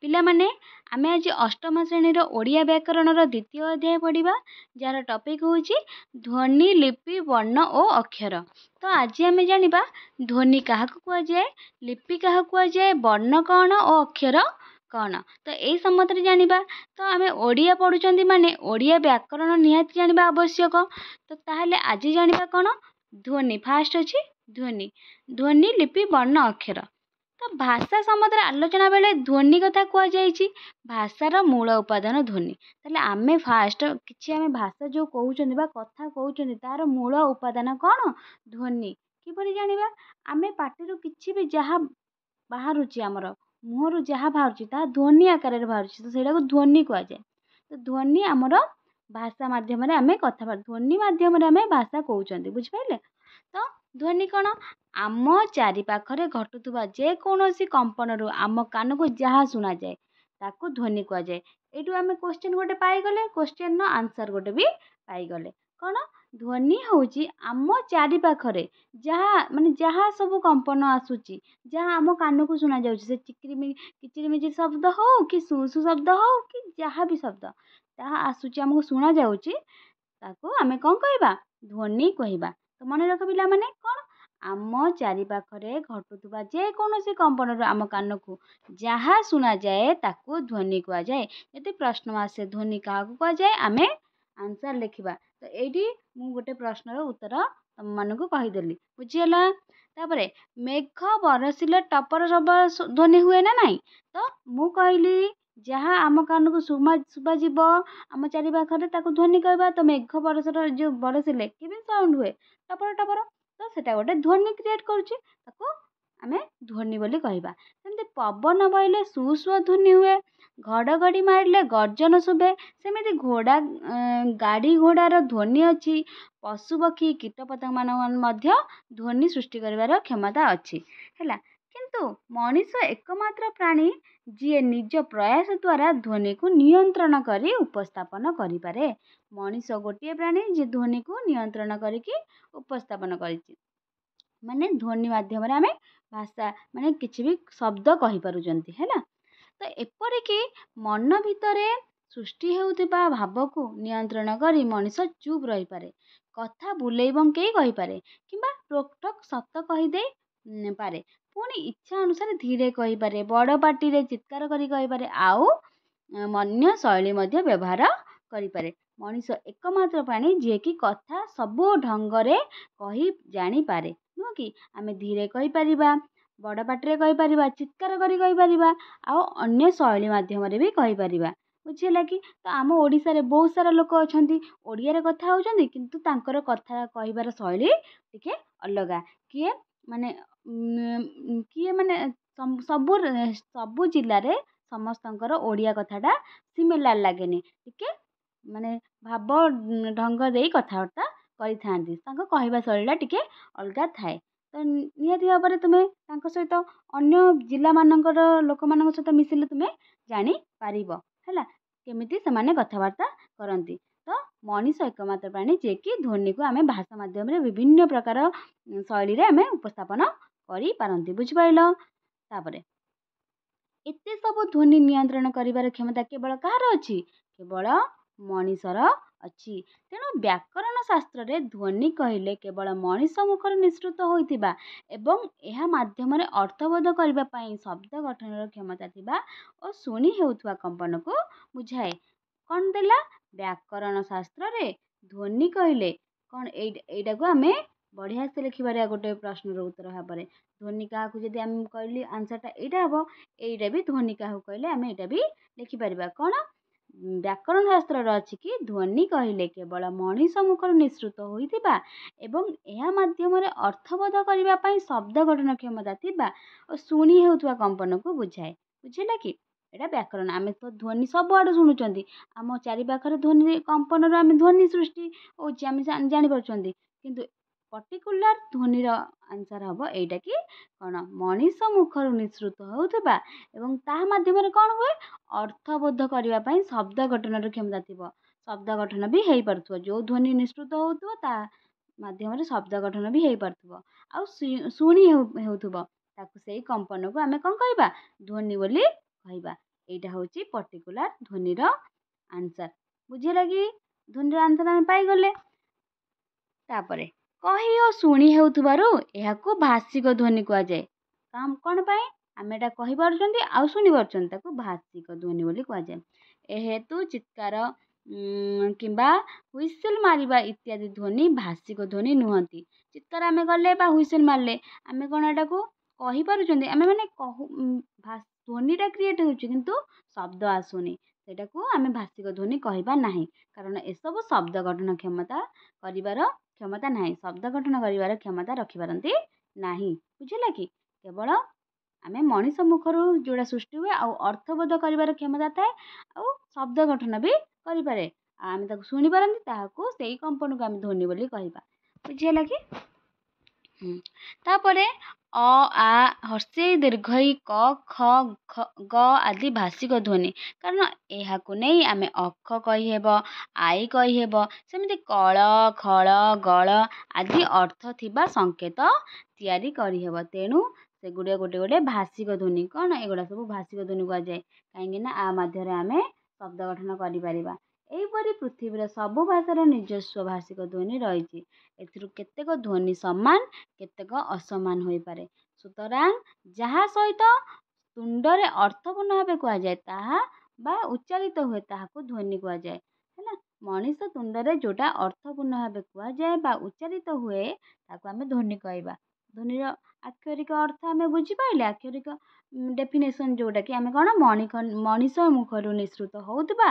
ପିଲାମାନେ ଆମେ ଆଜି ଅଷ୍ଟମ ଶ୍ରେଣୀର ଓଡ଼ିଆ ବ୍ୟାକରଣର ଦ୍ୱିତୀୟ ଅଧ୍ୟାୟ ପଢ଼ିବା, ଯାହାର ଟପିକ୍ ହେଉଛି ଧ୍ୱନି, ଲିପି, ବର୍ଣ୍ଣ ଓ ଅକ୍ଷର। ତ ଆଜି ଆମେ ଜାଣିବା ଧ୍ୱନି କାହାକୁ କୁହାଯାଏ, ଲିପି କାହାକୁ କୁହାଯାଏ, ବର୍ଣ୍ଣ କ'ଣ ଓ ଅକ୍ଷର କ'ଣ। ତ ଏଇ ସମ୍ବନ୍ଧରେ ଜାଣିବା। ତ ଆମେ ଓଡ଼ିଆ ପଢ଼ୁଛନ୍ତି ମାନେ ଓଡ଼ିଆ ବ୍ୟାକରଣ ନିହାତି ଜାଣିବା ଆବଶ୍ୟକ। ତ ତାହେଲେ ଆଜି ଜାଣିବା କ'ଣ? ଧ୍ୱନି। ଫାଷ୍ଟ ଅଛି ଧ୍ୱନି। ଧ୍ୱନି, ଲିପି, ବର୍ଣ୍ଣ, ଅକ୍ଷର। ତ ଭାଷା ସମ୍ବନ୍ଧରେ ଆଲୋଚନା ବେଳେ ଧ୍ୱନି କଥା କୁହାଯାଇଛି। ଭାଷାର ମୂଳ ଉପାଦାନ ଧ୍ୱନି। ତାହେଲେ ଆମେ ଫାଷ୍ଟ ଆମେ ଭାଷା ଯେଉଁ କହୁଛନ୍ତି ବା କଥା କହୁଛନ୍ତି ତାର ମୂଳ ଉପାଦାନ କ'ଣ? ଧ୍ୱନି। କିପରି ଜାଣିବା? ଆମେ ପାଟିରୁ କିଛି ବି ଯାହା ବାହାରୁଛି, ଆମର ମୁହଁରୁ ଯାହା ବାହାରୁଛି ତାହା ଧ୍ୱନି ଆକାରରେ ବାହାରୁଛି, ତ ସେଇଟାକୁ ଧ୍ୱନି କୁହାଯାଏ। ତ ଧ୍ୱନି ଆମର ଭାଷା ମାଧ୍ୟମରେ ଆମେ କଥାବାର୍ତ୍ତା, ଧ୍ୱନି ମାଧ୍ୟମରେ ଆମେ ଭାଷା କହୁଛନ୍ତି, ବୁଝିପାରିଲେ? ତ ଧ୍ୱନି କ'ଣ? ଆମ ଚାରିପାଖରେ ଘଟୁଥିବା ଯେକୌଣସି କମ୍ପନରୁ ଆମ କାନକୁ ଯାହା ଶୁଣାଯାଏ ତାକୁ ଧ୍ୱନି କୁହାଯାଏ। ଏଇଠୁ ଆମେ କ୍ୱେଶ୍ଚିନ୍ ଗୋଟେ ପାଇଗଲେ, କ୍ୱେଶ୍ଚିନ୍ର ଆନ୍ସର୍ ଗୋଟେ ବି ପାଇଗଲେ। କ'ଣ? ଧ୍ୱନି ହେଉଛି ଆମ ଚାରିପାଖରେ ଯାହା ସବୁ କମ୍ପନ ଆସୁଛି, ଯାହା ଆମ କାନକୁ ଶୁଣାଯାଉଛି, ସେ କିଚିରିମିଚିରି ଶବ୍ଦ ହଉ କି ସୁ ସୁ ଶବ୍ଦ ହଉ କି ଯାହା ବି ଶବ୍ଦ ତାହା ଆସୁଛି ଆମକୁ ଶୁଣାଯାଉଛି, ତାକୁ ଆମେ କ'ଣ କହିବା? ଧ୍ୱନି କହିବା। ତ ମନେ ରଖ ପିଲାମାନେ, କ'ଣ? ଆମ ଚାରିପାଖରେ ଘଟୁଥିବା ଯେକୌଣସି କମ୍ପନରୁ ଆମ କାନକୁ ଯାହା ଶୁଣାଯାଏ ତାକୁ ଧ୍ୱନି କୁହାଯାଏ। ଯଦି ପ୍ରଶ୍ନ ଆସେ ଧ୍ୱନି କାହାକୁ କୁହାଯାଏ, ଆମେ ଆନ୍ସର୍ ଲେଖିବା। ତ ଏଇଠି ମୁଁ ଗୋଟେ ପ୍ରଶ୍ନର ଉତ୍ତର ତମମାନଙ୍କୁ କହିଦେଲି, ବୁଝିହେଲା? ତାପରେ ମେଘ ବରସିଲେ ଟପର ଟପର ଧ୍ୱନି ହୁଏ ନା ନାହିଁ? ତ ମୁଁ କହିଲି ଯାହା ଆମ କାନକୁ ଶୁଭାଯିବ ଆମ ଚାରିପାଖରେ ତାକୁ ଧ୍ୱନି କହିବା। ତ ମେଘ ବରସିଲେ କେମିତି ସାଉଣ୍ଡ ହୁଏ? Topper topper. ତ ସେଟା ଗୋଟେ ଧ୍ୱନି କ୍ରିଏଟ୍ କରୁଛି, ତାକୁ ଆମେ ଧ୍ୱନି ବୋଲି କହିବା। ସେମିତି ପବନ ବହିଲେ ସୁ ସୁଅ ଧ୍ୱନି ହୁଏ, ଘଡ଼ଘଡ଼ି ମାରିଲେ ଗର୍ଜନ ଶୁଭେ। ସେମିତି ଗାଡ଼ି ଘୋଡ଼ାର ଧ୍ୱନି ଅଛି। ପଶୁପକ୍ଷୀ କୀଟପତଙ୍ଗମାନ ମଧ୍ୟ ଧ୍ୱନି ସୃଷ୍ଟି କରିବାର କ୍ଷମତା ଅଛି, ହେଲା। କିନ୍ତୁ ମଣିଷ ଏକମାତ୍ର ପ୍ରାଣୀ ଯିଏ ନିଜ ପ୍ରୟାସ ଦ୍ୱାରା ଧ୍ୱନିକୁ ନିୟନ୍ତ୍ରଣ କରି ଉପସ୍ଥାପନ କରିପାରେ। ମଣିଷ ଗୋଟିଏ ପ୍ରାଣୀ ଯିଏ ଧ୍ୱନିକୁ ନିୟନ୍ତ୍ରଣ କରିକି ଉପସ୍ଥାପନ କରିଛି। ମାନେ ଧ୍ୱନି ମାଧ୍ୟମରେ ଆମେ ଭାଷା କିଛି ବି ଶବ୍ଦ କହିପାରୁଛନ୍ତି, ହେଲା। ତ ଏପରିକି ମନ ଭିତରେ ସୃଷ୍ଟି ହେଉଥିବା ଭାବକୁ ନିୟନ୍ତ୍ରଣ କରି ମଣିଷ ଚୁପ୍ ରହିପାରେ, କଥା ବୁଲେଇ ବଙ୍କେଇ କହିପାରେ କିମ୍ବା ରୋକଠୋକ ସତ କହିଦେଇ ପାରେ। ପୁଣି ଇଚ୍ଛା ଅନୁସାରେ ଧୀରେ କହିପାରେ, ବଡ଼ ପାଟିରେ ଚିତ୍କାର କରି କହିପାରେ, ଆଉ ଅନ୍ୟ ଶୈଳୀ ମଧ୍ୟ ବ୍ୟବହାର କରିପାରେ। ମଣିଷ ଏକମାତ୍ର ପ୍ରାଣୀ ଯିଏକି କଥା ସବୁ ଢଙ୍ଗରେ କହି ଜାଣିପାରେ, ନୁହଁ କି? ଆମେ ଧୀରେ କହିପାରିବା, ବଡ଼ ପାଟିରେ କହିପାରିବା, ଚିତ୍କାର କରି କହିପାରିବା, ଆଉ ଅନ୍ୟ ଶୈଳୀ ମାଧ୍ୟମରେ ବି କହିପାରିବା, ବୁଝିହେଲା କି? ତ ଆମ ଓଡ଼ିଶାରେ ବହୁତ ସାରା ଲୋକ ଅଛନ୍ତି, ଓଡ଼ିଆରେ କଥା ହେଉଛନ୍ତି କିନ୍ତୁ ତାଙ୍କର କଥା କହିବାର ଶୈଳୀ ଟିକେ ଅଲଗା। ସବୁ ଜିଲ୍ଲାରେ ସମସ୍ତଙ୍କର ଓଡ଼ିଆ କଥାଟା ସିମିଲାର ଲାଗେନି, ଟିକେ ଭାବ ଢଙ୍ଗ ଦେଇ କଥାବାର୍ତ୍ତା କରିଥାନ୍ତି, ତାଙ୍କ କହିବା ଶୈଳୀଟା ଟିକେ ଅଲଗା ଥାଏ। ତ ନିହାତି ଭାବରେ ତୁମେ ତାଙ୍କ ସହିତ ଅନ୍ୟ ଜିଲ୍ଲାମାନଙ୍କର ଲୋକମାନଙ୍କ ସହିତ ମିଶିଲେ ତୁମେ ଜାଣିପାରିବ, ହେଲା, କେମିତି ସେମାନେ କଥାବାର୍ତ୍ତା କରନ୍ତି। ତ ମଣିଷ ଏକମାତ୍ର ପ୍ରାଣୀ ଯିଏକି ଧ୍ୱନିକୁ ଆମେ ଭାଷା ମାଧ୍ୟମରେ ବିଭିନ୍ନ ପ୍ରକାର ଶୈଳୀରେ ଆମେ ଉପସ୍ଥାପନ କରିପାରନ୍ତି, ବୁଝିପାରିଲ? ତାପରେ ଏତେ ସବୁ ଧ୍ୱନି ନିୟନ୍ତ୍ରଣ କରିବାର କ୍ଷମତା କେବଳ କାହାର ଅଛି? କେବଳ ମଣିଷର ଅଛି। ତେଣୁ ବ୍ୟାକରଣ ଶାସ୍ତ୍ରରେ ଧ୍ୱନି କହିଲେ କେବଳ ମଣିଷ ମୁଖରୁ ନିଃସୃତ ହୋଇଥିବା ଏବଂ ଏହା ମାଧ୍ୟମରେ ଅର୍ଥବୋଧ କରିବା ପାଇଁ ଶବ୍ଦ ଗଠନର କ୍ଷମତା ଥିବା ଓ ଶୁଣି ହେଉଥିବା କମ୍ପନକୁ ବୁଝାଏ। କ'ଣ ଦେଲା? ବ୍ୟାକରଣ ଶାସ୍ତ୍ରରେ ଧ୍ୱନି କହିଲେ କ'ଣ? ଏଇଟାକୁ ଆମେ ବଢ଼ିଆ ସେ ଲେଖିପାରିବା ଗୋଟେ ପ୍ରଶ୍ନର ଉତ୍ତର ଭାବରେ। ଧ୍ୱନି କାହାକୁ ଯଦି ଆମେ କହିଲି ଆନ୍ସର୍ଟା ଏଇଟା ହେବ, ଏଇଟା ବି ଧ୍ୱନି କାହାକୁ କହିଲେ ଆମେ ଏଇଟା ବି ଲେଖିପାରିବା। କ'ଣ? ବ୍ୟାକରଣ ଶାସ୍ତ୍ରରେ ଅଛି କି ଧ୍ୱନି କହିଲେ କେବଳ ମଣିଷ ମୁଖରୁ ନିଃସୃତ ହୋଇଥିବା ଏବଂ ଏହା ମାଧ୍ୟମରେ ଅର୍ଥବୋଧ କରିବା ପାଇଁ ଶବ୍ଦ ଗଠନ କ୍ଷମତା ଥିବା ଓ ଶୁଣି ହେଉଥିବା କମ୍ପନକୁ ବୁଝାଏ, ବୁଝିଲା କି? ଏଇଟା ବ୍ୟାକରଣ। ଆମେ ତ ଧ୍ୱନି ସବୁଆଡ଼ୁ ଶୁଣୁଛନ୍ତି, ଆମ ଚାରିପାଖରେ ଧ୍ୱନି କମ୍ପନରୁ ଆମେ ଧ୍ୱନି ସୃଷ୍ଟି ହେଉଛି, ଆମେ ଜାଣିପାରୁଛନ୍ତି, କିନ୍ତୁ ପର୍ଟିକୁଲାର ଧ୍ୱନିର ଆନ୍ସର୍ ହେବ ଏଇଟା କି କ'ଣ? ମଣିଷ ମୁଖରୁ ନିଃସୃତ ହେଉଥିବା ଏବଂ ତାହା ମାଧ୍ୟମରେ କ'ଣ ହୁଏ? ଅର୍ଥବୋଧ କରିବା ପାଇଁ ଶବ୍ଦ ଗଠନର କ୍ଷମତା ଥିବ, ଶବ୍ଦ ଗଠନ ବି ହେଇପାରୁଥିବ। ଯେଉଁ ଧ୍ୱନି ନିଃସୃତ ହେଉଥିବ ତା ମାଧ୍ୟମରେ ଶବ୍ଦ ଗଠନ ବି ହେଇପାରୁଥିବ, ଆଉ ଶୁଣି ହେଉଥିବ, ତାକୁ ସେଇ କମ୍ପନକୁ ଆମେ କ'ଣ କହିବା? ଧ୍ୱନି ବୋଲି କହିବା। एटा होची पर्टिकुलर ध्वनिर आंसर। बुझिला कि ध्वनिर आंसर आम पाइगले। तापरे कही और शुणी हेउथबारु एहाकू भाषिक ध्वनि कुआ जाए। काम कोन पाई आमे एटा कहि पारुचंती आ शुणी पारुचंती ताकू भाषिक ध्वनि बोली कुआ जाए। ए हेतु चित्कार किंबा हुइसेल मारिबा इत्यादि ध्वनि भाषिक ध्वनि नुहंती। चित्कार आमे गले बा हुइसेल मारले आमे कोन एटाकू कहि पारुचंती आमे माने ध्वनिटा क्रिएट होउची किंतु शब्द आसुनी सेटाकू आमे भाषिक ध्वनि कहिबा नाही कारण एसबु शब्द गठन क्षमता करिवार क्षमता नाही शब्द गठन करिवार क्षमता रखि पारंती नाही। बुझिला कि केवल आमे मनीष मुखरु जोड़ा सृष्टि हुए आ अर्थबोध करिवार क्षमता थाए आ शब्द गठन भी करि पारे आमे ताकू सुनि पारंती ताहाकू सेही कंपन को आमे ध्वनि बोली कहिबा। बुझिला कि तापरे अ आ हर्षेय दीर्घई क ख ग आदि भाषिक ध्वनि कारण एहाकू नहीं आमे अख कहि हेबो आई कहि हेबो सेमिति कळ खळ गळ आदि अर्थ थिबा संकेत तैयारी करि हेबो। तेणु सेगुड़े गोटे गोटे भाषिक ध्वनि कौन एगुड़ा सब भाषिक ध्वनि कह जाए कहीं आ माध्यम आमे शब्द गठन करि परिबा। एहिपरि पृथ्वीर सबु भाषार निजस्व भाषिक ध्वनि रही एथिरु केतेक ध्वनि समान केतेक असमान होई पारे। सुतरां जहा सहित तुंडरे अर्थपूर्ण भावे कह जाए ताहा बा उच्चारित हुए ताहाकू ध्वनि कह जाए है। मनीष तुंडरे जोटा अर्थपूर्ण भावे कह जाए बा उच्चारित हुए ताकू आमे ध्वनि कहबा। ध्वनिर आक्षरिक अर्थ आमे बुझी पाइले आक्षरिक डेफिनेशन जोटा कि आमे कोन मनीष मुखरु निसृत होउतबा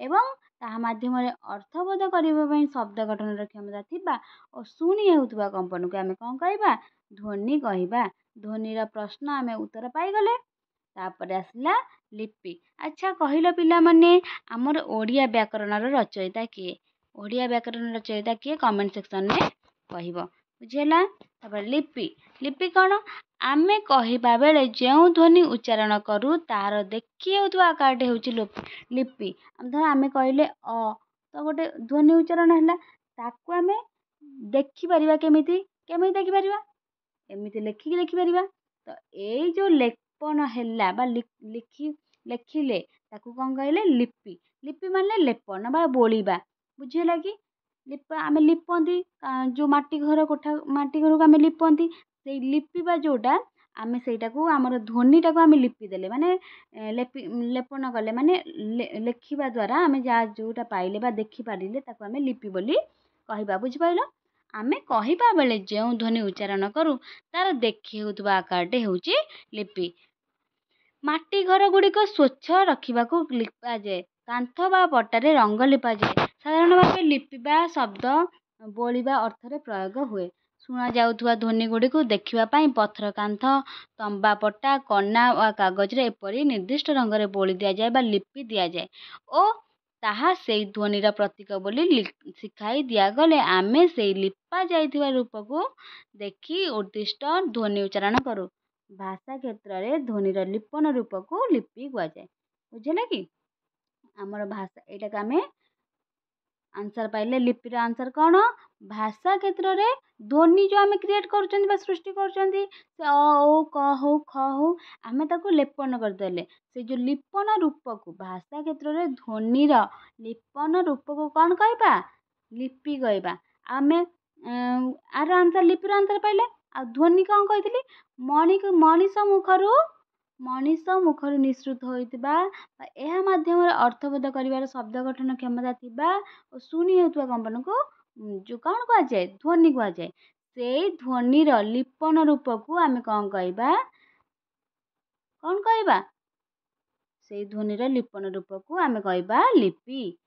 एवं ताहा माध्यम अर्थबोध करिबा पई शब्द गठनर क्षमता थिबा और शुणी हेउतबा कंपन को आमे कोन कहबा ध्वनि कहबा। ध्वनिर प्रश्न आमे उत्तर पाइगले। तापर आसला लिपि। अच्छा कहिलो पिला माने हमर ओडिया व्याकरणर रचयिता किए ओडिया व्याकरण रचयिता किए कमेंट सेक्शन में कहिबो। बुझिला। तापर लिपि। लिपि कोन आमे कहिबा बेले जेउ ध्वनि उच्चारण करू तार देखि हेउतबा आकारटे होउची लिपि। धर आमे कहिले अ तो गोटे ध्वनि उच्चारण हला ताकू आमे देखि परिबा केमिति देखि परिबा एमिति लेखिकी देखि परिबा। तो एई जो लेपन हला बा लेखिले ताकू कोन कहले लिपि। लिपि माने लेपन बा बोलिबा। बुझिला कि आमे लिपंती जो माटी घर कोठा माटी घर को आमे लिपंती से लिपिबा जोटा आमे सेटाकू हमर ध्वनिटा को आमे लिपि देले माने लेपन कले माने लेखिबा द्वारा आमे जा जोटा पाइले बा देखि पारिले ताकू आमे लिपि बोली कहिबा। बुझि पाइलो। आमे कहिबा बेले जेउ ध्वनि उच्चारण करू तार देखि हेउतबा आकारटे हेउची लिपि। माटी घर गुड़िक स्वच्छ रखिबाकू लिपा जाए कांथ बा पट्टारे रंग लिपा जाए साधारण भावे लिपिबा शब्द बोलिबा अर्थरे प्रयोग हुए। शुणा जाउथुवा ध्वनि गुड़िक देखिबा पई पत्थर कांथ तंबा पट्टा कना वा कागज रे एपरि निर्दिष्ट रंग रे बोली दिया जाए बा लिपि दिया जाए ओ ताहा सेई ध्वनिर प्रतीक बोली शिखाई दिया गले आमे सेई लिपा जाइथिबा रूप को देखि उद्दिष्ट ध्वनि उच्चारण करू। भाषा क्षेत्र रे ध्वनिर लिपन रूप को लिपि कुआ जाए। बुझिला कि हमर भाषा एटा का आमे आंसर पाइले लिपिर आंसर कौन भाषा क्षेत्र रे ध्वनि जो आमे क्रिएट करछंती बा सृष्टि करछंती से अ ओ क हो ख हो आमे ताको लेपन कर देले से जो लिपन रूप को भाषा क्षेत्र रे ध्वनिर लिपन रूप को कौन कहबा लिपि कहबा। आमे आर आंसर लिपिर आंसर पाइले आ ध्वनि कौन कहितली मनीष मुखरु निसृत होइतबा एहा माध्यम अर्थबोध करिवार शब्द गठन क्षमता थिबा और शुणी हेउतबा कंपन को जो कौन कह जाए ध्वनि कह जाए। सेई ध्वनिर लिपन रूप को आमे कौन कहबा सेई ध्वनिर लिपन रूप को आमे कहबा लिपि।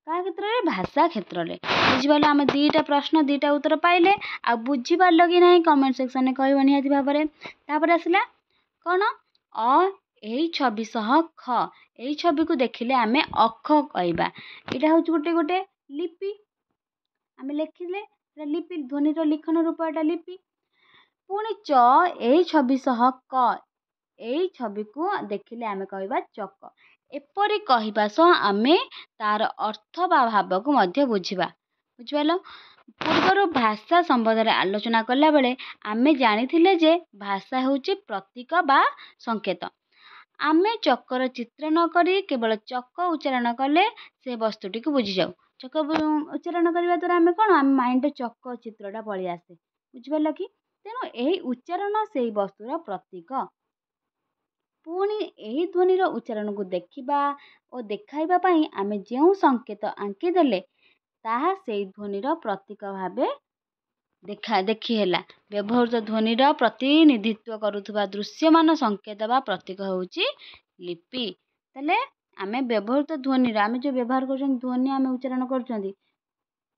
का क्षेत्र रे भाषा क्षेत्र रे। बुझिबालो आमे दीटा प्रश्न दीटा उत्तर पाइले आ बुझिबालो कि नाही कमेंट सेक्शन में कहबो निहाती भाबरे। तापर आसला कोन अ एई छवि सह ख एई छवि को देखिले आमे अख कहबा। एटा होच गोटे गोटे लिपि आमे लेखिले लिपि ध्वनिर लिखन रूप एटा लिपि। पुणी च एई छवि सह क एई छवि को देखिले आमे कहबा चक। एपरि कहबा सह आमे तार अर्थ बा भाव को मध्य बुझिबा। बुझिबालो पूर्वर भाषा संबंध आलोचना कला बेले आमे जानिथिले जे भाषा होउची प्रतीक बा संकेत। ଆମେ ଚକର ଚିତ୍ର ନ କରି କେବଳ ଚକ ଉଚ୍ଚାରଣ କଲେ ସେ ବସ୍ତୁଟିକୁ ବୁଝିଯାଉ। ଚକ ଉଚ୍ଚାରଣ କରିବା ଦ୍ୱାରା ଆମେ କ'ଣ ଆମ ମାଇଣ୍ଡରେ ଚକ ଚିତ୍ରଟା ପଳେଇ ଆସେ। ବୁଝିପାରିଲ କି? ତେଣୁ ଏହି ଉଚ୍ଚାରଣ ସେଇ ବସ୍ତୁର ପ୍ରତୀକ। ପୁଣି ଏହି ଧ୍ୱନିର ଉଚ୍ଚାରଣକୁ ଦେଖିବା ଓ ଦେଖାଇବା ପାଇଁ ଆମେ ଯେଉଁ ସଂକେତ ଆଙ୍କିଦେଲେ ତାହା ସେଇ ଧ୍ୱନିର ପ୍ରତୀକ ଭାବେ ଦେଖି ହେଲା। ବ୍ୟବହୃତ ଧ୍ୱନିର ପ୍ରତିନିଧିତ୍ୱ କରୁଥିବା ଦୃଶ୍ୟମାନ ସଂକେତ ବା ପ୍ରତୀକ ହେଉଛି ଲିପି। ତାହେଲେ ଆମେ ବ୍ୟବହୃତ ଧ୍ୱନିର ଆମେ ଯେଉଁ ବ୍ୟବହାର କରୁଛନ୍ତି ଧ୍ୱନି ଆମେ ଉଚ୍ଚାରଣ କରୁଛନ୍ତି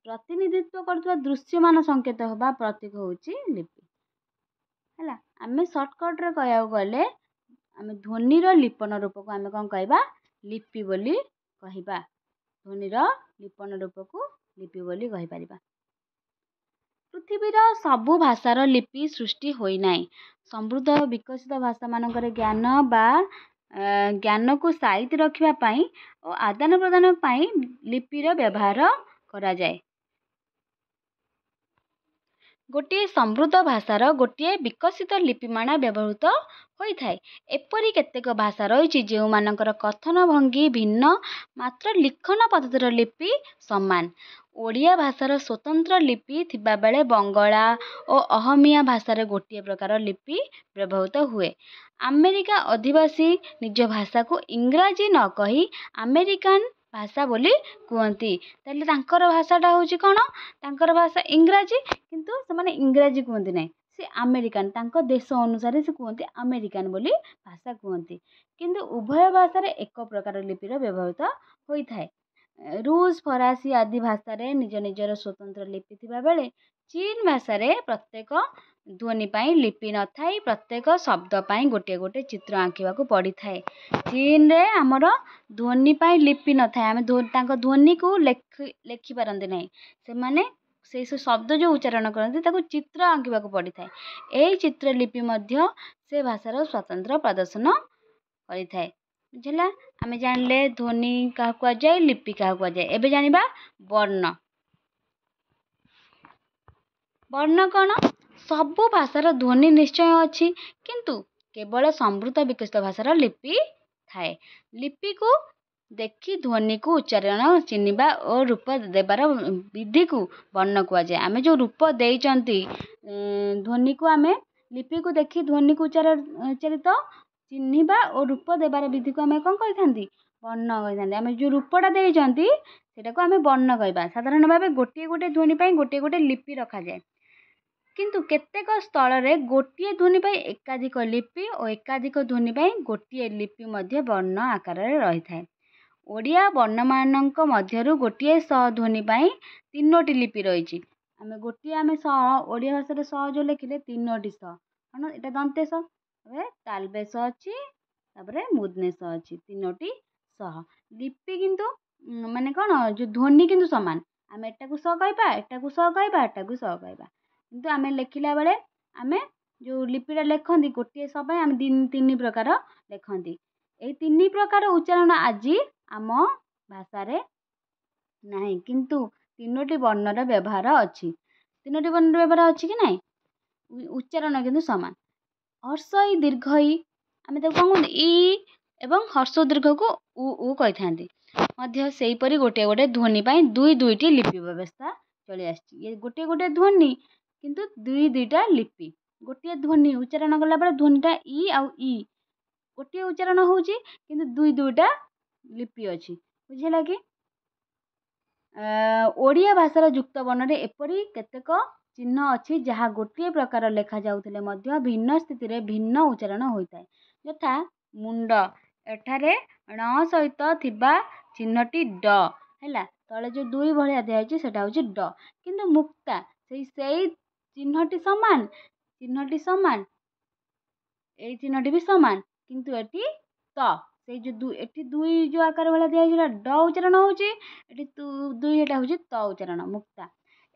ପ୍ରତିନିଧିତ୍ୱ କରୁଥିବା ଦୃଶ୍ୟମାନ ସଂକେତ ବା ପ୍ରତୀକ ହେଉଛି ଲିପି। ହେଲା, ଆମେ ସର୍ଟକଟ୍ରେ କହିବାକୁ ଗଲେ ଆମେ ଧ୍ୱନିର ଲିପନ ରୂପକୁ ଆମେ କ'ଣ କହିବା? ଲିପି ବୋଲି କହିବା। ଧ୍ୱନିର ଲିପନ ରୂପକୁ ଲିପି ବୋଲି କହିପାରିବା। ପୃଥିବୀର ସବୁ ଭାଷାର ଲିପି ସୃଷ୍ଟି ହୋଇନାହିଁ। ସମୃଦ୍ଧ ଓ ବିକଶିତ ଭାଷାମାନଙ୍କରେ ଜ୍ଞାନକୁ ସାଇତି ରଖିବା ପାଇଁ ଓ ଆଦାନ ପ୍ରଦାନ ପାଇଁ ଲିପିର ବ୍ୟବହାର କରାଯାଏ। ଗୋଟିଏ ସମୃଦ୍ଧ ଭାଷାର ଗୋଟିଏ ବିକଶିତ ଲିପିମାଳା ବ୍ୟବହୃତ ହୋଇଥାଏ। ଏପରି କେତେକ ଭାଷା ରହିଛି ଯେଉଁମାନଙ୍କର କଥନ ଭଙ୍ଗୀ ଭିନ୍ନ, ମାତ୍ର ଲିଖନ ପଦ୍ଧତିର ଲିପି ସମାନ। ଓଡ଼ିଆ ଭାଷାର ସ୍ୱତନ୍ତ୍ର ଲିପି ଥିବାବେଳେ ବଙ୍ଗଳା ଓ ଅହମିଆ ଭାଷାରେ ଗୋଟିଏ ପ୍ରକାର ଲିପି ବ୍ୟବହୃତ ହୁଏ। ଆମେରିକା ଅଧିବାସୀ ନିଜ ଭାଷାକୁ ଇଂରାଜୀ ନ କହି ଆମେରିକାନ୍ ଭାଷା ବୋଲି କୁହନ୍ତି। ତାହେଲେ ତାଙ୍କର ଭାଷାଟା ହେଉଛି କ'ଣ? ତାଙ୍କର ଭାଷା ଇଂରାଜୀ, କିନ୍ତୁ ସେମାନେ ଇଂରାଜୀ କୁହନ୍ତି ନାହିଁ, ସେ ଆମେରିକାନ୍, ତାଙ୍କ ଦେଶ ଅନୁସାରେ ସେ କୁହନ୍ତି ଆମେରିକାନ୍ ବୋଲି ଭାଷା କୁହନ୍ତି। କିନ୍ତୁ ଉଭୟ ଭାଷାରେ ଏକ ପ୍ରକାର ଲିପିର ବ୍ୟବହୃତ ହୋଇଥାଏ। ରୁଷ, ଫରାସୀ ଆଦି ଭାଷାରେ ନିଜ ନିଜର ସ୍ୱତନ୍ତ୍ର ଲିପି ଥିବାବେଳେ ଚୀନ ଭାଷାରେ ପ୍ରତ୍ୟେକ ଧ୍ୱନି ପାଇଁ ଲିପି ନଥାଇ ପ୍ରତ୍ୟେକ ଶବ୍ଦ ପାଇଁ ଗୋଟିଏ ଗୋଟିଏ ଚିତ୍ର ଆଙ୍କିବାକୁ ପଡ଼ିଥାଏ। ଚୀନରେ ଆମର ଧ୍ୱନି ପାଇଁ ଲିପି ନଥାଏ, ଆମେ ତାଙ୍କ ଧ୍ୱନିକୁ ଲେଖିପାରନ୍ତି ନାହିଁ। ସେମାନେ ସେଇ ଶବ୍ଦ ଯେଉଁ ଉଚ୍ଚାରଣ କରନ୍ତି ତାକୁ ଚିତ୍ର ଆଙ୍କିବାକୁ ପଡ଼ିଥାଏ। ଏହି ଚିତ୍ରଲିପି ମଧ୍ୟ ସେ ଭାଷାର ସ୍ୱତନ୍ତ୍ର ପ୍ରଦର୍ଶନ କରିଥାଏ। ବୁଝିଲା? ଆମେ ଜାଣିଲେ ଧ୍ୱନି କାହାକୁ କୁହାଯାଏ, ଲିପି କାହାକୁ କୁହାଯାଏ। ଏବେ ଜାଣିବା ବର୍ଣ୍ଣ। ବର୍ଣ୍ଣ କ'ଣ? ସବୁ ଭାଷାର ଧ୍ୱନି ନିଶ୍ଚୟ ଅଛି, କିନ୍ତୁ କେବଳ ସମୃଦ୍ଧ ବିକଶିତ ଭାଷାର ଲିପି ଥାଏ। ଲିପିକୁ ଦେଖି ଧ୍ୱନିକୁ ଉଚ୍ଚାରଣ, ଚିହ୍ନିବା ଓ ରୂପ ଦେବାର ବିଧିକୁ ବର୍ଣ୍ଣ କୁହାଯାଏ। ଆମେ ଯେଉଁ ରୂପ ଦେଇଛନ୍ତି ଧ୍ୱନିକୁ, ଆମେ ଲିପିକୁ ଦେଖି ଧ୍ୱନିକୁ ଉଚ୍ଚାରିତ, ଚିହ୍ନିବା ଓ ରୂପ ଦେବାର ବିଧିକୁ ଆମେ କ'ଣ କହିଥାନ୍ତି? ବର୍ଣ୍ଣ କହିଥାନ୍ତି। ଆମେ ଯେଉଁ ରୂପଟା ଦେଇଛନ୍ତି ସେଇଟାକୁ ଆମେ ବର୍ଣ୍ଣ କହିବା। ସାଧାରଣ ଭାବେ ଗୋଟିଏ ଗୋଟିଏ ଧ୍ୱନି ପାଇଁ ଗୋଟିଏ ଗୋଟିଏ ଲିପି ରଖାଯାଏ। କିନ୍ତୁ କେତେକ ସ୍ଥଳରେ ଗୋଟିଏ ଧ୍ୱନି ପାଇଁ ଏକାଧିକ ଲିପି ଓ ଏକାଧିକ ଧ୍ୱନି ପାଇଁ ଗୋଟିଏ ଲିପି ମଧ୍ୟ ବର୍ଣ୍ଣ ଆକାରରେ ରହିଥାଏ। ଓଡ଼ିଆ ବର୍ଣ୍ଣମାନଙ୍କ ମଧ୍ୟରୁ ଗୋଟିଏ ସ ଧ୍ୱନି ପାଇଁ 3ଟି ଲିପି ରହିଛି। ଆମେ ଓଡ଼ିଆ ଭାଷାରେ ସ ଯେଉଁ ଲେଖିଲେ 3ଟି ସ, କ'ଣ? ଏଇଟା ଦନ୍ତେଶ, ତାପରେ ତାଲବେଶ ଅଛି, ତାପରେ ମୁଦ୍ନେଶ ଅଛି, 3ଟି ସହ। ଲିପି କିନ୍ତୁ ମାନେ କ'ଣ, ଯେଉଁ ଧ୍ୱନି କିନ୍ତୁ ସମାନ। ଆମେ ଏଟାକୁ ସ କହିବା, ଏଟାକୁ ସ କହିବା, ଏଟାକୁ ସ କହିବା, କିନ୍ତୁ ଆମେ ଲେଖିଲା ବେଳେ ଆମେ ଯେଉଁ ଲିପିଟା ଲେଖନ୍ତି ଗୋଟିଏ ସ ପାଇଁ ଆମେ 3 ପ୍ରକାର ଲେଖନ୍ତି। ଏହି 3 ପ୍ରକାର ଉଚ୍ଚାରଣ ଆଜି ଆମ ଭାଷାରେ ନାହିଁ, କିନ୍ତୁ 3ଟି ବର୍ଣ୍ଣର ବ୍ୟବହାର ଅଛି। 3ଟି ବର୍ଣ୍ଣର ବ୍ୟବହାର ଅଛି କି ନାହିଁ? ଉଚ୍ଚାରଣ କିନ୍ତୁ ସମାନ। ହର୍ଷ ଇ ଦୀର୍ଘ ଇ, ଆମେ ତାକୁ କ'ଣ କୁହନ୍ତି? ଇ ଏବଂ ହର୍ଷ ଦୀର୍ଘକୁ ଉ କହିଥାନ୍ତି। ମଧ୍ୟ ସେହିପରି ଗୋଟିଏ ଗୋଟିଏ ଧ୍ୱନି ପାଇଁ 2ଟି ଲିପି ବ୍ୟବସ୍ଥା ଚଳି ଆସିଛି। ଇଏ ଗୋଟିଏ ଗୋଟିଏ ଧ୍ୱନି କିନ୍ତୁ 2ଟା ଲିପି। ଗୋଟିଏ ଧ୍ୱନି ଉଚ୍ଚାରଣ କଲାବେଳେ ଧ୍ୱନିଟା ଇ ଆଉ ଇ ଗୋଟିଏ ଉଚ୍ଚାରଣ ହେଉଛି, କିନ୍ତୁ 2ଟା ଲିପି ଅଛି। ବୁଝିଲା କି? ଓଡ଼ିଆ ଭାଷାର ଯୁକ୍ତ ବର୍ଣ୍ଣରେ ଏପରି କେତେକ ଚିହ୍ନ ଅଛି ଯାହା ଗୋଟିଏ ପ୍ରକାର ଲେଖାଯାଉଥିଲେ ମଧ୍ୟ ଭିନ୍ନ ସ୍ଥିତିରେ ଭିନ୍ନ ଉଚ୍ଚାରଣ ହୋଇଥାଏ। ଯଥା ମୁଣ୍ଡ, ଏଠାରେ ଣ ସହିତ ଥିବା ଚିହ୍ନଟି ଡ, ହେଲା, ତଳେ ଯେଉଁ 2 ଭଳିଆ ଦିଆହେଇଛି ସେଟା ହେଉଛି ଡ। କିନ୍ତୁ ମୁକ୍ତା ସେଇ ଚିହ୍ନଟି ସମାନ, ଏଇ ଚିହ୍ନଟି ବି ସମାନ, କିନ୍ତୁ ଏଠି ତ, ସେଇ ଯେଉଁ ଏଠି 2 ଯେଉଁ ଆକାର ଭଳିଆ ଦିଆହେଇଛି ସେଟା ଡ ଉଚ୍ଚାରଣ ହେଉଛି, ଏଠି 2 ଏଟା ହେଉଛି ତ ଉଚ୍ଚାରଣ, ମୁକ୍ତା।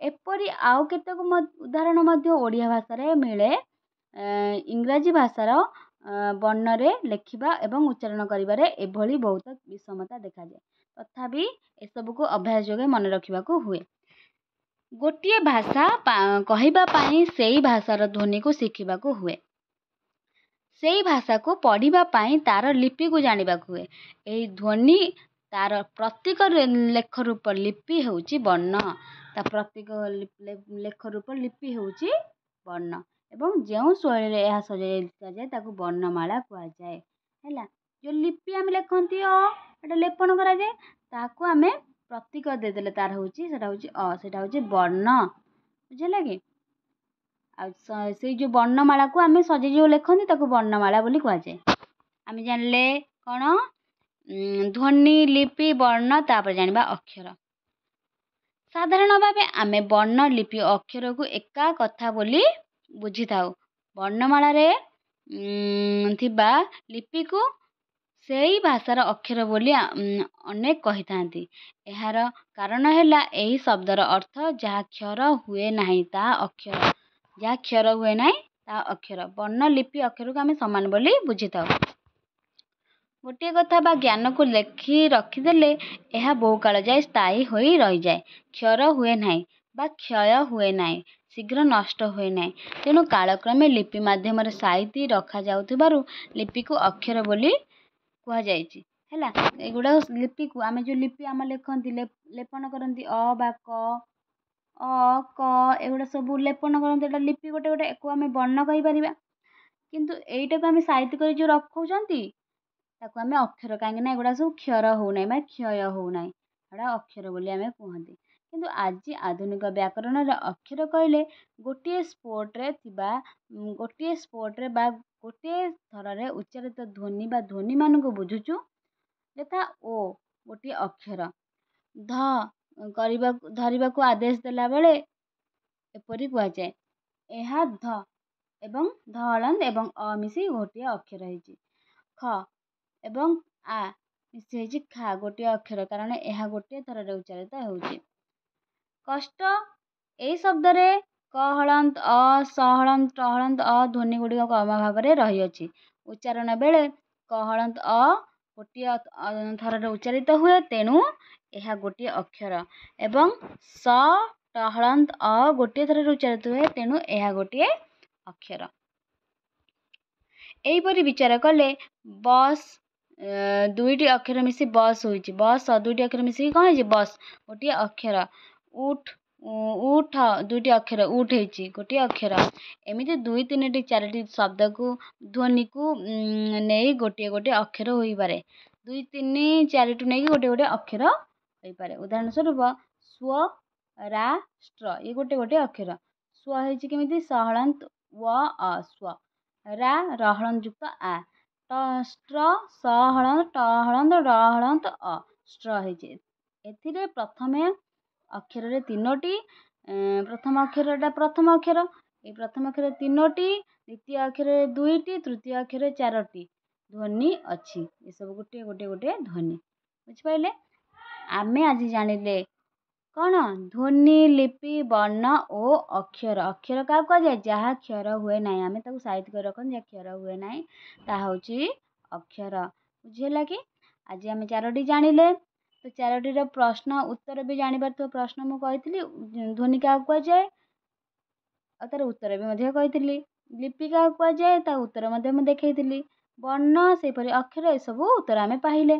ଏପରି ଆଉ କେତେକ ଉଦାହରଣ ମଧ୍ୟ ଓଡ଼ିଆ ଭାଷାରେ ମିଳେ। ଇଂରାଜୀ ଭାଷାର ବର୍ଣ୍ଣରେ ଲେଖିବା ଏବଂ ଉଚ୍ଚାରଣ କରିବାରେ ଏଭଳି ବହୁତ ବିଷମତା ଦେଖାଯାଏ। ତଥାପି ଏସବୁକୁ ଅଭ୍ୟାସ ଯୋଗେ ମନେ ରଖିବାକୁ ହୁଏ। ଗୋଟିଏ ଭାଷା କହିବା ପାଇଁ ସେଇ ଭାଷାର ଧ୍ୱନିକୁ ଶିଖିବାକୁ ହୁଏ। ସେଇ ଭାଷାକୁ ପଢ଼ିବା ପାଇଁ ତାର ଲିପିକୁ ଜାଣିବାକୁ ହୁଏ। ଏହି ଧ୍ୱନି ତାର ପ୍ରତୀକ ଲେଖ ରୂପ ଲିପି ହେଉଛି ବର୍ଣ୍ଣ। ତା ପ୍ରତୀକ ଲେଖ ରୂପ ଲିପି ହେଉଛି ବର୍ଣ୍ଣ ଏବଂ ଯେଉଁ ଶୈଳୀରେ ଏହା ସଜାଯାଏ ତାକୁ ବର୍ଣ୍ଣମାଳା କୁହାଯାଏ। ହେଲା, ଯେଉଁ ଲିପି ଆମେ ଲେଖନ୍ତି ଏଟା ଲେପନ କରାଯାଏ, ତାକୁ ଆମେ ପ୍ରତୀକ ଦେଇଦେଲେ ତାର ହେଉଛି ସେଟା ହେଉଛି ସେଟା ହେଉଛି ବର୍ଣ୍ଣ। ବୁଝିଲା କି? ଆଉ ସେଇ ଯେଉଁ ବର୍ଣ୍ଣମାଳାକୁ ଆମେ ସଜେଇ ଯେଉଁ ଲେଖନ୍ତି ତାକୁ ବର୍ଣ୍ଣମାଳା ବୋଲି କୁହାଯାଏ। ଆମେ ଜାଣିଲେ କ'ଣ ଧ୍ୱନି, ଲିପି, ବର୍ଣ୍ଣ, ତାପରେ ଜାଣିବା ଅକ୍ଷର। ସାଧାରଣ ଭାବେ ଆମେ ବର୍ଣ୍ଣ, ଲିପି ଓ ଅକ୍ଷରକୁ ଏକା କଥା ବୋଲି ବୁଝିଥାଉ। ବର୍ଣ୍ଣମାଳାରେ ଥିବା ଲିପିକୁ ସେଇ ଭାଷାର ଅକ୍ଷର ବୋଲି ଅନେକ କହିଥାନ୍ତି। ଏହାର କାରଣ ହେଲା ଏହି ଶବ୍ଦର ଅର୍ଥ ଯାହା କ୍ଷର ହୁଏ ନାହିଁ ତାହା ଅକ୍ଷର। ଯାହା କ୍ଷର ହୁଏ ନାହିଁ ତାହା ଅକ୍ଷର। ବର୍ଣ୍ଣ, ଲିପି, ଅକ୍ଷରକୁ ଆମେ ସମାନ ବୋଲି ବୁଝିଥାଉ। ଗୋଟିଏ କଥା ବା ଜ୍ଞାନକୁ ଲେଖି ରଖିଦେଲେ ଏହା ବହୁ କାଳ ଯାଏ ସ୍ଥାୟୀ ହୋଇ ରହିଯାଏ। କ୍ଷର ହୁଏ ନାହିଁ ବା କ୍ଷୟ ହୁଏ ନାହିଁ, ଶୀଘ୍ର ନଷ୍ଟ ହୁଏ ନାହିଁ। ତେଣୁ କାଳକ୍ରମେ ଲିପି ମାଧ୍ୟମରେ ସାଇତି ରଖାଯାଉଥିବାରୁ ଲିପିକୁ ଅକ୍ଷର ବୋଲି କୁହାଯାଇଛି। ହେଲା, ଏଗୁଡ଼ାକ ଲିପିକୁ ଆମେ ଯେଉଁ ଲିପି ଆମ ଲେଖନ୍ତି ଲେପନ କରନ୍ତି ବା କ ଏଗୁଡ଼ା ସବୁ ଲେପନ କରନ୍ତି, ଏଇଟା ଲିପି ଗୋଟେ ଏକୁ ଆମେ ବର୍ଣ୍ଣ କହିପାରିବା। କିନ୍ତୁ ଏଇଟାକୁ ଆମେ ସାଇତି କରି ଯେଉଁ ରଖୁଛନ୍ତି ତାକୁ ଆମେ ଅକ୍ଷର, କାହିଁକି ନା ଏଗୁଡ଼ା ସବୁ କ୍ଷର ହେଉନାହିଁ ବା କ୍ଷୟ ହେଉନାହିଁ, ଏଗୁଡ଼ା ଅକ୍ଷର ବୋଲି ଆମେ କୁହନ୍ତି। କିନ୍ତୁ ଆଜି ଆଧୁନିକ ବ୍ୟାକରଣରେ ଅକ୍ଷର କହିଲେ ଗୋଟିଏ ସ୍ପୋର୍ଟରେ ବା ଗୋଟିଏ ଥରରେ ଉଚ୍ଚାରିତ ଧ୍ୱନି ବା ଧ୍ୱନିମାନଙ୍କୁ ବୁଝୁଛୁ। ଯଥା ଓ ଗୋଟିଏ ଅକ୍ଷର, ଧରିବାକୁ ଆଦେଶ ଦେଲା ବେଳେ ଏପରି କୁହାଯାଏ। ଏହା ଧ ଏବଂ ଧ ହଳନ୍ଦ ଏବଂ ମିଶି ଗୋଟିଏ ଅକ୍ଷର ହେଇଛି। ଖ ଏବଂ ଆ ମିଶି ହେଇଛି ଖା ଗୋଟିଏ ଅକ୍ଷର, କାରଣ ଏହା ଗୋଟିଏ ଥରରେ ଉଚ୍ଚାରିତ ହେଉଛି। କଷ୍ଟ, ଏହି ଶବ୍ଦରେ କ ହଳନ୍ଦ ସ ହଳନ୍ଦ ଟ ହଳନ୍ଦ ଧ୍ୱନି ଗୁଡ଼ିକ କମ ଭାବରେ ରହିଅଛି। ଉଚ୍ଚାରଣ ବେଳେ କ ହଳନ୍ଦ ଗୋଟିଏ ଥରରେ ଉଚ୍ଚାରିତ ହୁଏ, ତେଣୁ ଏହା ଗୋଟିଏ ଅକ୍ଷର ଏବଂ ସ ଟ ହଳନ୍ଦ ଗୋଟିଏ ଥରରେ ଉଚ୍ଚାରିତ ହୁଏ, ତେଣୁ ଏହା ଗୋଟିଏ ଅକ୍ଷର। ଏହିପରି ବିଚାର କଲେ ବସ୍ ଦୁଇଟି ଅକ୍ଷର ମିଶି ବସ୍ ହୋଇଛି। ବସ୍ ଦୁଇଟି ଅକ୍ଷର ମିଶିକି କ'ଣ ହେଇଛି? ବସ୍ ଗୋଟିଏ ଅକ୍ଷର। ଉଠ ଦୁଇଟି ଅକ୍ଷର, ଉଠ ହେଇଛି ଗୋଟିଏ ଅକ୍ଷର। ଏମିତି 2, 3ଟି 4ଟି ଶବ୍ଦକୁ ଧ୍ୱନିକୁ ନେଇ ଗୋଟିଏ ଅକ୍ଷର ହୋଇପାରେ। 2, 3, 4ଠୁ ନେଇକି ଗୋଟିଏ ଅକ୍ଷର ହୋଇପାରେ। ଉଦାହରଣ ସ୍ୱରୂପ ସ୍ୱରାଷ୍ଟ୍ର, ଇଏ ଗୋଟିଏ ଅକ୍ଷର। ସ୍ୱ ହେଇଛି କେମିତି? ସ ହଳନ୍ଦ ସ୍ୱ। ର ହଳନ୍ଦ ଯୁକ୍ତ ଆ। ଷ୍ଟ୍ର ସ ହଳନ୍ଦ ଟ ହଳନ୍ଦ ର ହଳନ୍ଦ ଷ୍ଟ୍ର ହେଇଛି। ଏଥିରେ ପ୍ରଥମ ଅକ୍ଷରରେ 3ଟି, ପ୍ରଥମ ଅକ୍ଷରଟା ପ୍ରଥମ ଅକ୍ଷର, ଏଇ ପ୍ରଥମ ଅକ୍ଷରରେ 3ଟି, ଦ୍ୱିତୀୟ ଅକ୍ଷରରେ 2ଟି, ତୃତୀୟ ଅକ୍ଷରରେ 4ଟି ଧ୍ୱନି ଅଛି। ଏସବୁ ଗୋଟିଏ ଧ୍ୱନି। ବୁଝିପାରିଲେ? ଆମେ ଆଜି ଜାଣିଲେ କ'ଣ? ଧ୍ୱନି, ଲିପି, ବର୍ଣ୍ଣ ଓ ଅକ୍ଷର। ଅକ୍ଷର କାହାକୁ କୁହାଯାଏ? ଯାହା କ୍ଷର ହୁଏ ନାହିଁ, ଆମେ ତାକୁ ସାଇତି କରି ରଖନ୍ତି, ଯାହା କ୍ଷର ହୁଏ ନାହିଁ ତାହା ହେଉଛି ଅକ୍ଷର। ବୁଝିହେଲା କି? ଆଜି ଆମେ 4ଟି ଜାଣିଲେ, ତ 4ଟିର ପ୍ରଶ୍ନ ଉତ୍ତର ବି ଜାଣିବାର ଥିବ। ପ୍ରଶ୍ନ ମୁଁ କହିଥିଲି ଧ୍ୱନି କାହାକୁ କୁହାଯାଏ ଆଉ ତାର ଉତ୍ତର ବି ମଧ୍ୟ କହିଥିଲି। ଲିପି କାହାକୁ କୁହାଯାଏ ତା ଉତ୍ତର ମଧ୍ୟ ମୁଁ ଦେଖେଇଥିଲି। ବର୍ଣ୍ଣ ସେହିପରି ଅକ୍ଷର, ଏସବୁ ଉତ୍ତର ଆମେ ପାଇଲେ।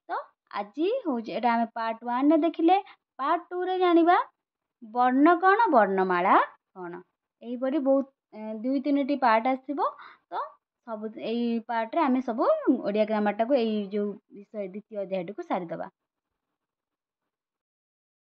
ତ ଆଜି ହେଉଛି ଏଇଟା ଆମେ ପାର୍ଟ 1ରେ ଦେଖିଲେ। ପାର୍ଟ 2ରେ ଜାଣିବା ବର୍ଣ୍ଣ କ'ଣ, ବର୍ଣ୍ଣମାଳା କ'ଣ। ଏହିପରି ବହୁତ 2-3ଟି ପାର୍ଟ ଆସିବ। ତ ସବୁ ଏଇ ପାର୍ଟରେ ଆମେ ସବୁ ଓଡ଼ିଆ ଗ୍ରାମାରଟାକୁ ଏଇ ଯେଉଁ ବିଷୟ ଦ୍ୱିତୀୟ ଅଧ୍ୟାୟଟିକୁ ସାରିଦେବା।